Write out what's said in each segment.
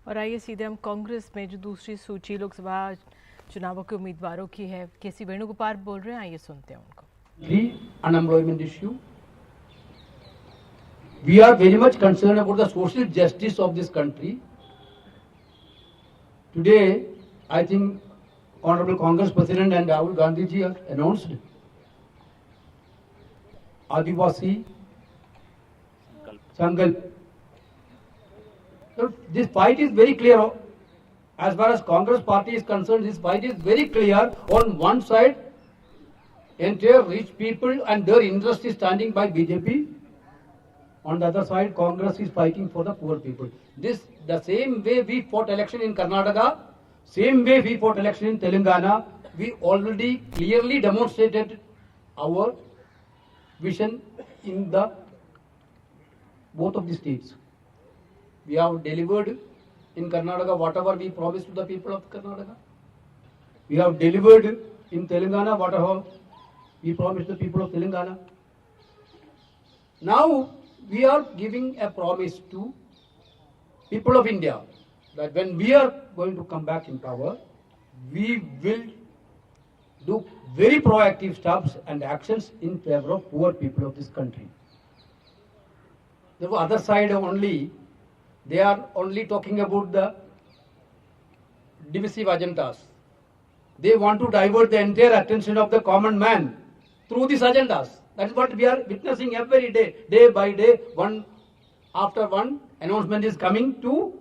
और आइए सीधे हम कांग्रेस में जो दूसरी सूची लोकसभा चुनावों के उम्मीदवारों की है, केसी वेणुगोपाल बोल रहे हैं, आइए सुनते हैं उनको। Unemployment issue. We are very much concerned about the social justice of this country. Today, I think Honorable Congress President and Rahul Gandhi ji have announced Adivasi Sankalp. So this fight is very clear. As far as Congress party is concerned, this fight is very clear. On one side, entire rich people and their interest is standing by BJP. On the other side, Congress is fighting for the poor people. This, the same way we fought election in Karnataka, same way we fought election in Telangana, we already clearly demonstrated our vision in the both of the states. We have delivered in Karnataka whatever we promised to the people of Karnataka. We have delivered in Telangana whatever we promised the people of Telangana. Now we are giving a promise to people of India that when we are going to come back in power, we will do very proactive steps and actions in favor of poor people of this country. The other side only, they are only talking about the divisive agendas. They want to divert the entire attention of the common man through these agendas. That is what we are witnessing every day, day by day, one after one announcement is coming to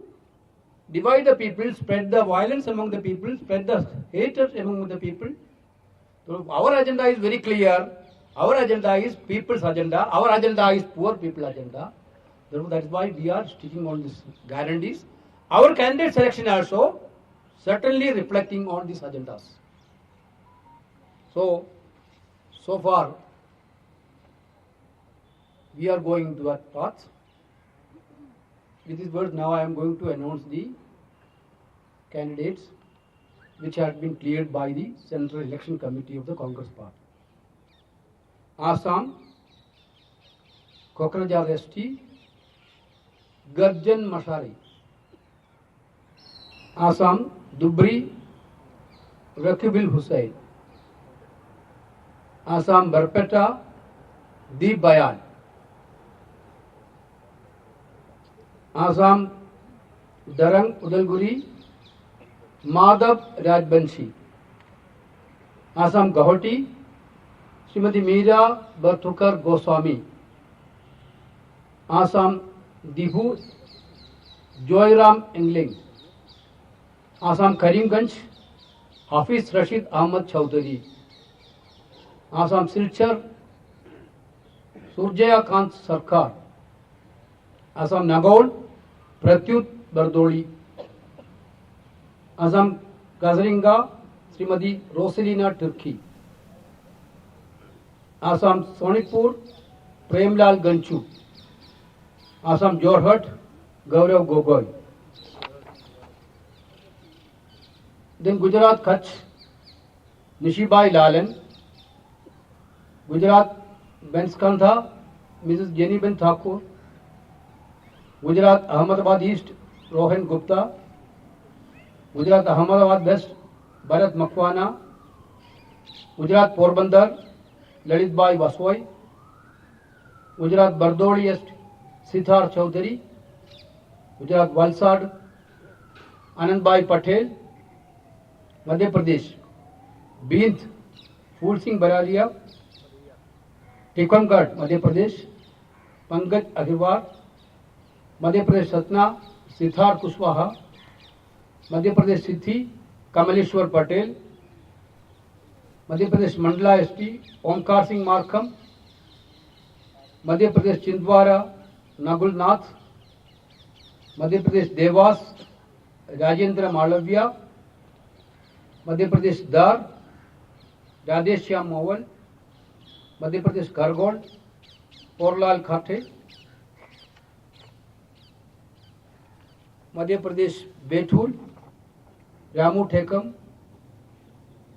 divide the people, spread the violence among the people, spread the hatred among the people. So our agenda is very clear. Our agenda is people's agenda. Our agenda is poor people agenda. Therefore, that is why we are sticking on these guarantees. Our candidate selection also certainly reflecting on these agendas. So far, we are going to that path. With these words, now I am going to announce the candidates which have been cleared by the Central Election Committee of the Congress Party. Assam, Kokrajhar ST, Garjan Mashari. Assam, Dubri, Rakibil Hussain. Assam, Barpeta, Deep Bayan. Assam, Darang Udalguri, Madhav Rajbanshi. Assam, Guwahati, Srimati Meera Barthukar Goswami. Assam, Dihu, Joyram Engling. Assam, Karimganj, Hafiz Rashid Ahmad Chowdhury. Assam, Silchar, Surjaya Kant Sarkar. Assam, Nagaon, Pratyut Bardoli. Assam, Kazringa, Srimati Rosalina Turki. Assam, Sonitpur, Premlal Ganchu. Assam, Jorhat, Gaurav Gogoi. Then Gujarat, Kutch, Nishibai Lalan. Gujarat, Banskantha, Mrs. Jenny Ben Thakur. Gujarat, Ahmedabad East, Rohan Gupta. Gujarat, Ahmedabad West, Bharat Makwana. Gujarat, Porbandar, Lalitbai Vaswai. Gujarat, Bardoli East, Siddhar Chowdhury. Gujarat, Valsad, Anandbai Patel. Madhya Pradesh, Bint, Phul Singh Baralia. Tikhamgarh, Madhya Pradesh, Pankaj Agarwal. Madhya Pradesh, Satna, Siddhar Kushwaha. Madhya Pradesh, Siddhi, Kamaleshwar Patel. Madhya Pradesh, Mandla ST, Omkar Singh Markham. Madhya Pradesh, Chindwara, Nagul Nath. Madhya Pradesh, Devas, Rajendra Malavya. Madhya Pradesh, Dar, Radheshyam Mawal. Madhya Pradesh, Gargod, Porlal Khate. Madhya Pradesh, Bethul, Ramu Thekam.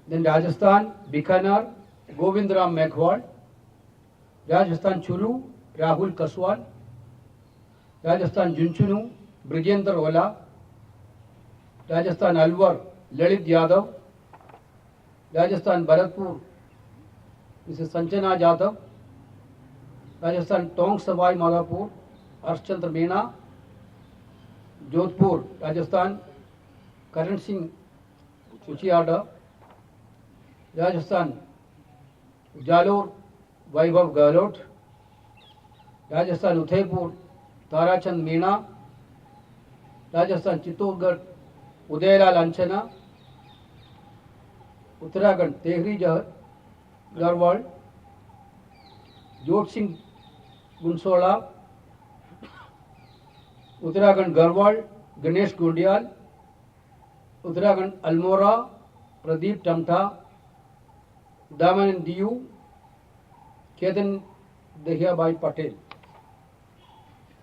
Then Rajasthan, Bikaner, Govindram Meghwal. Rajasthan, Churu, Rahul Kaswal. Rajasthan, Junchunu, Brijendra Ola. Rajasthan Alwar Lalit Yadav, Rajasthan Bharatpur Mrs Sanjana Yadav, Rajasthan Tonk Sawai Madhopur Harshchandra Meena, Jodhpur Rajasthan Karan Singh Uchiyada, Rajasthan Jalore Vaibhav Gehlot, Rajasthan Udaipur Tarachand Meena, Rajasthan Chittorgarh Udaylal Anjana, Uttarakhand Tehri Garhwal, Jot Singh Gunsola, Uttarakhand Garhwal Ganesh गुंडियाल, Uttarakhand Almora Pradeep Tamta, Daman and Diu Ketan Dahyabhai Patel.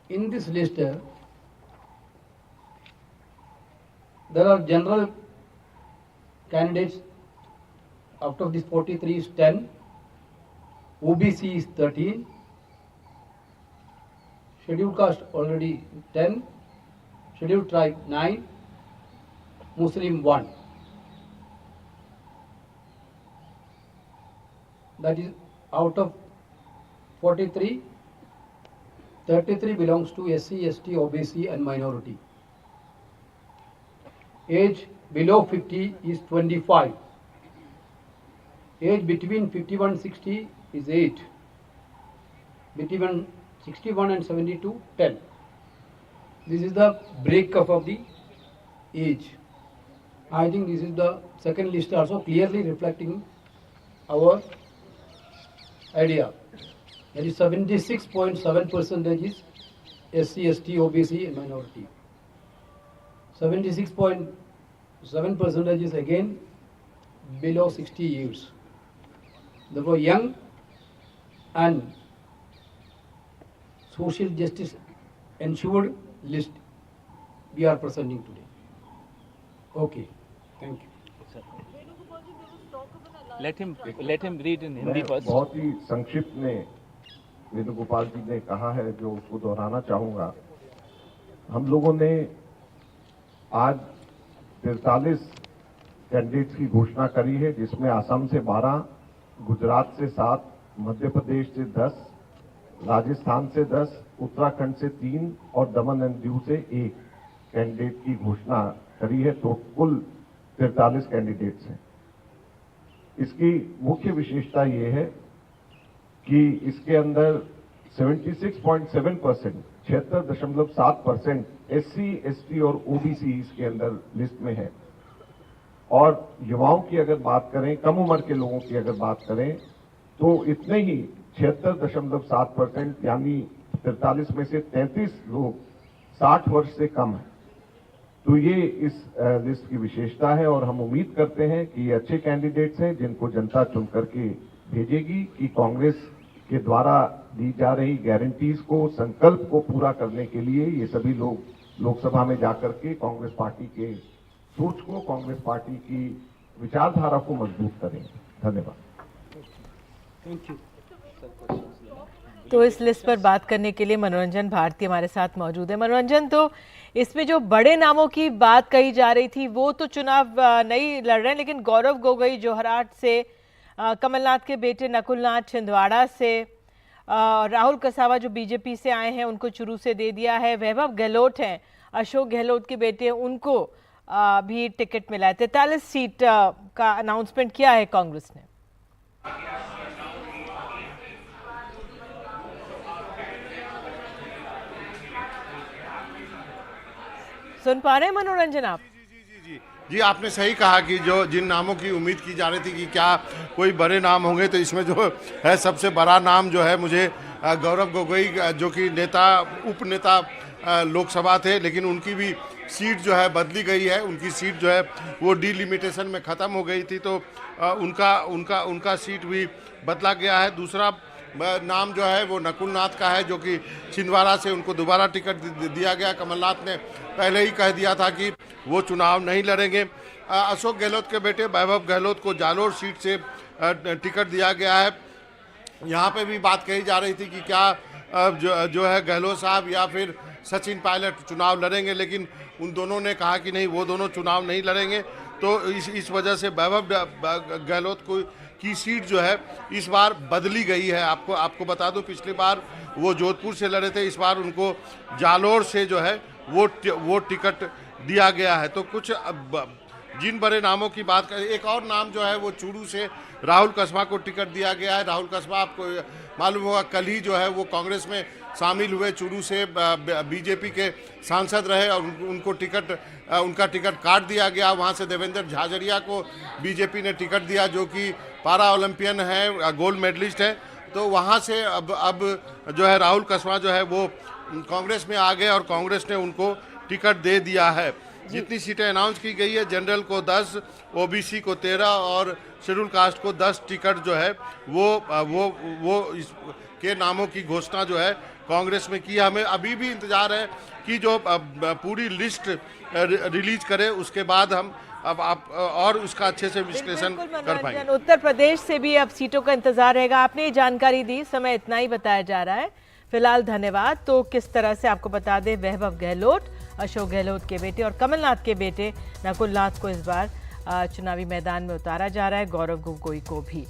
In this list, there are general candidates. Out of these 43 is 10, OBC is 13, scheduled caste already 10, scheduled tribe 9, Muslim 1. That is out of 43, 33 belongs to SC, ST, OBC and minority. Age below 50 is 25. Age between 51 and 60 is 8. Between 61 and 72, 10. This is the breakup of the age. I think this is the second list also clearly reflecting our idea. That is 76.7% is SC, ST, OBC and minority. 76.7% is again below 60 years. Therefore, young and social justice ensured list we are presenting today. Okay, thank you. Let him read in Hindi मैं first. बहुत ही संक्षिप्त में वेणुगोपाल जी ने कहा है जो उसको दोहराना चाहूंगा. हम लोगों ने आज 43 कैंडिडेट्स की घोषणा करी है, जिसमें असम से 12, गुजरात से 7, मध्य प्रदेश से 10, राजस्थान से 10, उत्तराखंड से 3 और दमन एंड दीव से 1 कैंडिडेट की घोषणा करी है. तो कुल 43 कैंडिडेट्स हैं. इसकी मुख्य विशेषता ये है कि इसके अंदर 76.7%, 76.7% SC, ST और OBC इसके अंदर लिस्ट में है. और युवाओं की अगर बात करें, कम उम्र के लोगों की अगर बात करें, तो इतने ही 76.7% यानी 43 में से 33 लोग 60 वर्ष से कम हैं. तो ये इस लिस्ट की विशेषता है और हम उम्मीद करते हैं कि ये अच्छे कैंडिडेट्स हैं जिनको जनता चुन करके भेजेगी कि कांग्रेस के द्वारा दी जा रही गारंटीज को, संकल्प को पूरा करने के लिए ये सभी लोग लोकसभा में जाकर के कांग्रेस पार्टी के सोच को, कांग्रेस पार्टी की विचारधारा को मजबूत करेंगे. धन्यवाद. Thank you. तो इस लिस्ट पर बात करने के लिए मनोरंजन भारती हमारे साथ मौजूद है. मनोरंजन, तो इसमें जो बड़े नामों की बात कही जा रही थी वो तो चुनाव नहीं लड़ रहे हैं, लेकिन गौरव गोगोई जोरहाट से, कमलनाथ के बेटे नकुलनाथ छिंदवाड़ा से, राहुल कसावा जो बीजेपी से आए हैं उनको चुरू से दे दिया है, वैभव गहलोत हैं, अशोक गहलोत के बेटे, उनको भी टिकट मिला है. 43 सीट का अनाउंसमेंट किया है कांग्रेस ने. सुन पा रहे हैं मनोरंजन आप? जी, आपने सही कहा कि जो जिन नामों की उम्मीद की जा रही थी कि क्या कोई बड़े नाम होंगे, तो इसमें जो है सबसे बड़ा नाम जो है मुझे गौरव गोगोई, जो कि उप नेता लोकसभा थे, लेकिन उनकी भी सीट जो है बदली गई है. उनकी सीट जो है वो डिलिमिटेशन में ख़त्म हो गई थी, तो उनका सीट भी बदला गया है. दूसरा नाम जो है वो नकुलनाथ का है, जो कि छिंदवाड़ा से उनको दोबारा टिकट दिया गया. कमलनाथ ने पहले ही कह दिया था कि वो चुनाव नहीं लड़ेंगे. अशोक गहलोत के बेटे वैभव गहलोत को जालोर सीट से टिकट दिया गया है. यहाँ पे भी बात कही जा रही थी कि क्या जो है गहलोत साहब या फिर सचिन पायलट चुनाव लड़ेंगे, लेकिन उन दोनों ने कहा कि नहीं, वो दोनों चुनाव नहीं लड़ेंगे। तो इस वजह से वैभव गहलोत को की सीट जो है इस बार बदली गई है। आपको बता दूं, पिछली बार वो जोधपुर से लड़े थे, इस बार उनको जालोर से जो है वो टिकट दिया गया है। तो कुछ जिन बड़े नामों की बात करें, एक और नाम जो है वो चूरू से राहुल कसबा को टिकट दिया गया है। राहुल कसबा आपको मालूम होगा कल ही जो है वो कांग्रेस में शामिल हुए, चूरू से बीजेपी के सांसद रहे और उनका टिकट काट दिया गया। वहाँ से देवेंद्र झाझड़िया को बीजेपी ने टिकट दिया, जो कि पारा ओलंपियन है, गोल्ड मेडलिस्ट है। तो वहाँ से अब जो है राहुल कसबा जो है वो कांग्रेस में आ गए और कांग्रेस ने उनको टिकट दे दिया है। जितनी सीटें अनाउंस की गई है, जनरल को 10, ओबीसी को 13 और शेड्यूल कास्ट को 10 टिकट जो है वो इस के नामों की घोषणा जो है कांग्रेस में की है। हमें अभी भी इंतजार है कि जो पूरी लिस्ट रिलीज करे, उसके बाद हम अब आप और उसका अच्छे से विश्लेषण कर पाएंगे। उत्तर प्रदेश से भी अब सीटों का इंतजार रहेगा। आपने ये जानकारी दी, समय इतना ही बताया जा रहा है फिलहाल, धन्यवाद। तो किस तरह से आपको बता दें, वैभव गहलोत, अशोक गहलोत के बेटे और कमलनाथ के बेटे नकुल नाथ को इस बार चुनावी मैदान में उतारा जा रहा है, गौरव गोगोई को भी।